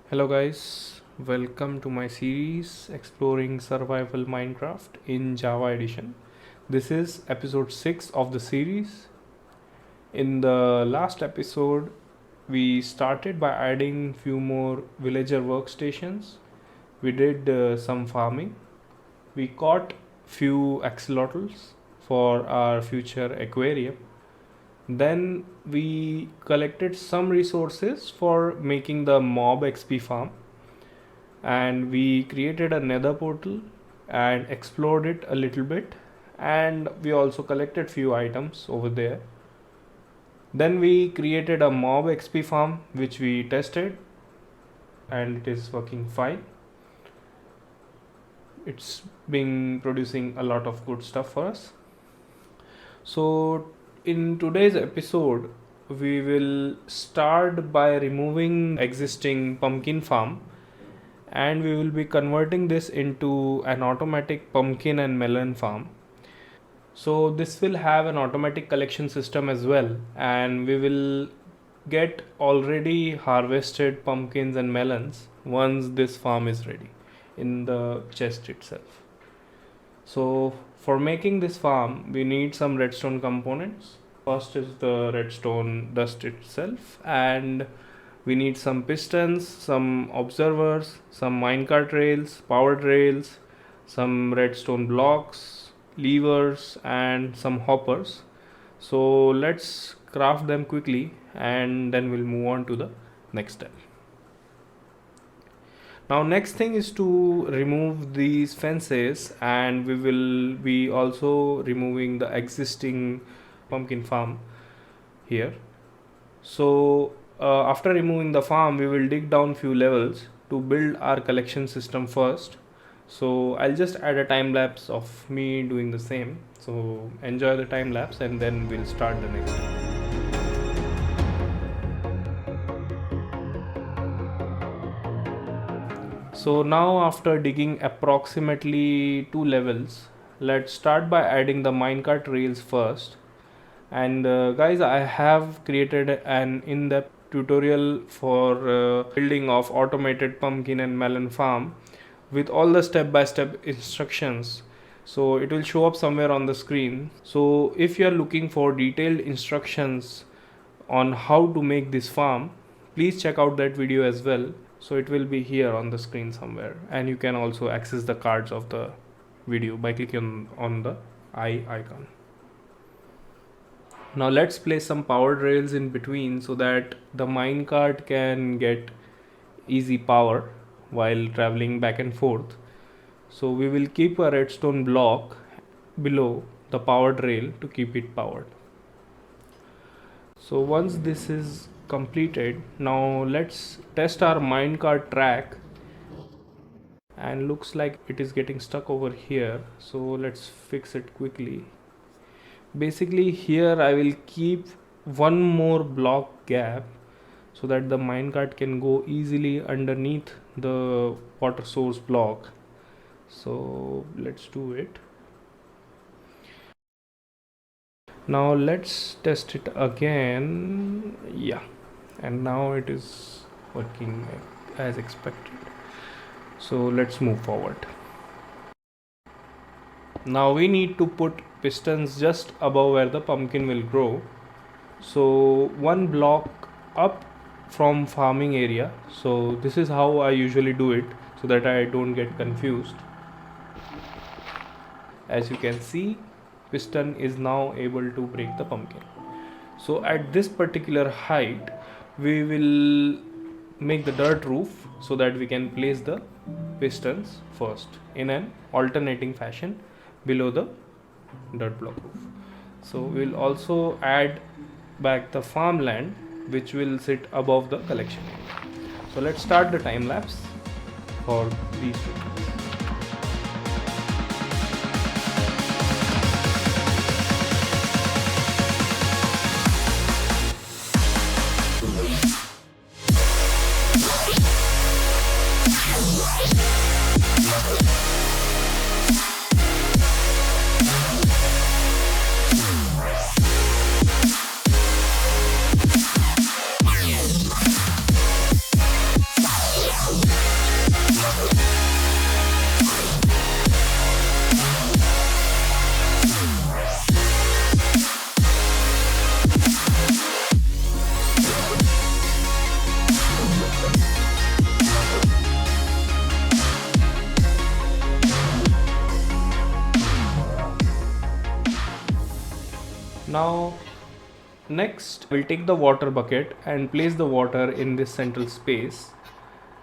Hello guys, welcome to my series exploring survival Minecraft in Java edition. This is episode 6 of the series. In the last episode, we started by adding few more villager workstations. We did some farming. We caught few axolotls for our future aquarium. Then we collected some resources for making the mob XP farm, and we created a nether portal and explored it a little bit, and we also collected few items over there. Then we created a mob XP farm which we tested, and it is working fine. It's been producing a lot of good stuff for us. So in today's episode we will start by removing existing pumpkin farm, and we will be converting this into an automatic pumpkin and melon farm. So this will have an automatic collection system as well, and we will get already harvested pumpkins and melons once this farm is ready in the chest itself. So for making this farm we need some redstone components. First is the redstone dust itself, and we need some pistons, some observers, some minecart rails, powered rails, some redstone blocks, levers, and some hoppers. So let's craft them quickly and then we'll move on to the next step. Now next thing is to remove these fences, and we will be also removing the existing pumpkin farm here. So after removing the farm we will dig down few levels to build our collection system first. So I'll just add a time lapse of me doing the same. So enjoy the time lapse and then we'll start the next step. So now after digging approximately 2 levels, let's start by adding the minecart rails first. And guys, I have created an in-depth tutorial for building of automated pumpkin and melon farm with all the step-by-step instructions. So it will show up somewhere on the screen. So if you are looking for detailed instructions on how to make this farm, please check out that video as well. So it will be here on the screen somewhere, and you can also access the cards of the video by clicking on the eye icon. Now let's place some powered rails in between so that the minecart can get easy power while traveling back and forth. So we will keep a redstone block below the powered rail to keep it powered. So once this is completed, now let's test our minecart track, and looks like it is getting stuck over here. So let's fix it quickly. Basically here I will keep one more block gap so that the minecart can go easily underneath the water source block. So let's do it. Now let's test it again. Yeah, and now it is working as expected. So let's move forward. Now we need to put pistons just above where the pumpkin will grow. So one block up from farming area. So this is how I usually do it so that I don't get confused. As you can see, piston is now able to break the pumpkin. So at this particular height we will make the dirt roof so that we can place the pistons first in an alternating fashion below the dirt block roof. So we'll also add back the farmland which will sit above the collection area. So let's start the time lapse for these two. Now next we'll take the water bucket and place the water in this central space.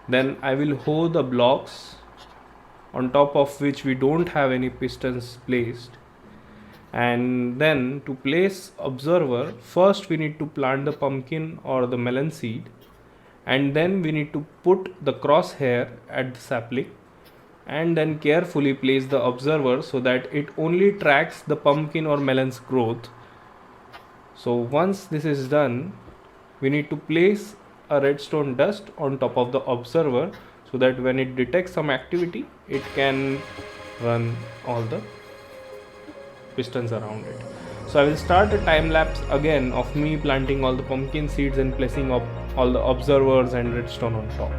Then I will hoe the blocks on top of which we don't have any pistons placed. And then to place observer, first we need to plant the pumpkin or the melon seed, and then we need to put the crosshair at the sapling, and then carefully place the observer so that it only tracks the pumpkin or melon's growth. So once this is done, we need to place a redstone dust on top of the observer so that when it detects some activity, it can run all the pistons around it. So I will start a time lapse again of me planting all the pumpkin seeds and placing up all the observers and redstone on top.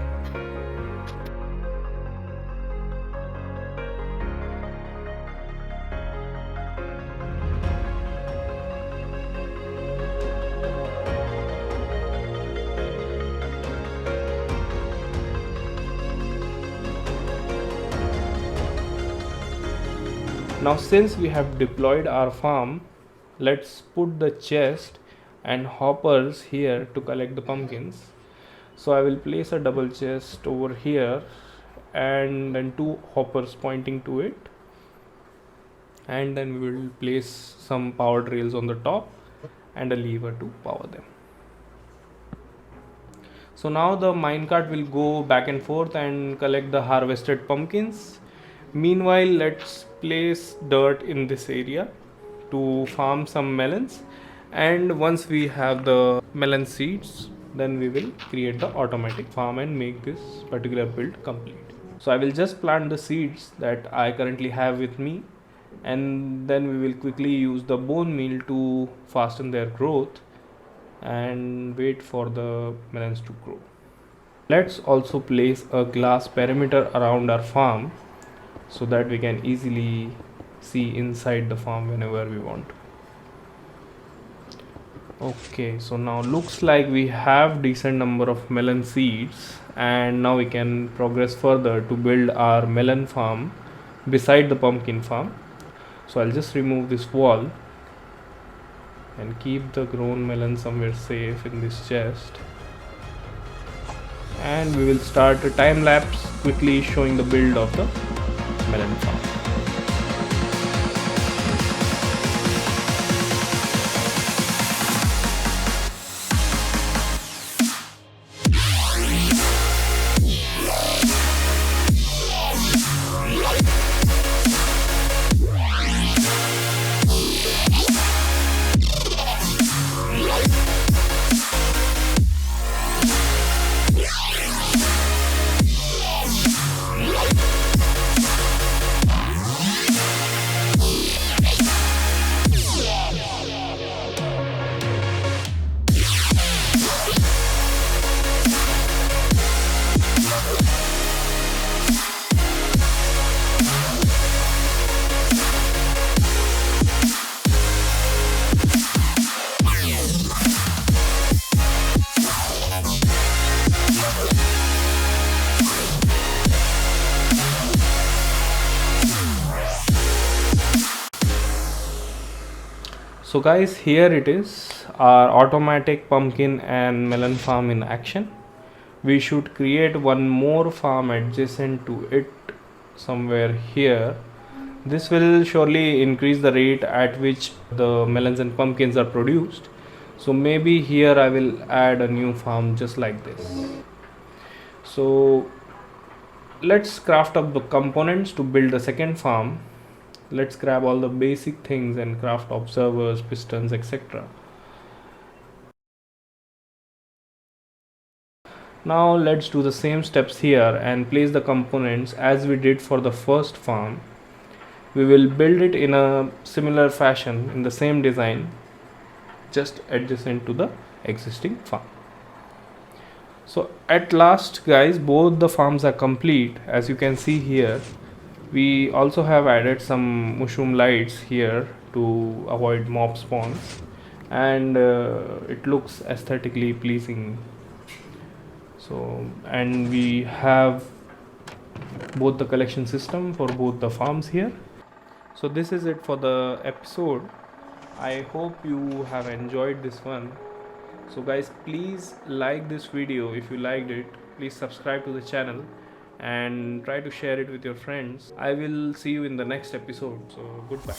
Now since we have deployed our farm, let's put the chest and hoppers here to collect the pumpkins. So I will place a double chest over here and then 2 hoppers pointing to it, and then we will place some powered rails on the top and a lever to power them. So now the minecart will go back and forth and collect the harvested pumpkins. Meanwhile, let's place dirt in this area to farm some melons, and once we have the melon seeds, then we will create the automatic farm and make this particular build complete. So I will just plant the seeds that I currently have with me, and then we will quickly use the bone meal to fasten their growth and wait for the melons to grow. Let's also place a glass perimeter around our farm so that we can easily see inside the farm whenever we want. Okay, so now looks like we have decent number of melon seeds, and now we can progress further to build our melon farm beside the pumpkin farm. So I'll just remove this wall and keep the grown melon somewhere safe in this chest, and we will start a time lapse quickly showing the build of the melon farm. So guys, here it is, our automatic pumpkin and melon farm in action. We should create one more farm adjacent to it somewhere here. This will surely increase the rate at which the melons and pumpkins are produced. So maybe here I will add a new farm just like this. So let's craft up the components to build the second farm. Let's grab all the basic things and craft observers, pistons, etc. Now let's do the same steps here and place the components as we did for the first farm. We will build it in a similar fashion in the same design, just adjacent to the existing farm. So at last guys, both the farms are complete. As you can see here, we also have added some mushroom lights here to avoid mob spawns, and it looks aesthetically pleasing. So, and we have both the collection system for both the farms here. So this is it for the episode. I hope you have enjoyed this one. So guys, please like this video if you liked it. Please subscribe to the channel and try to share it with your friends. I will see you in the next episode. So goodbye.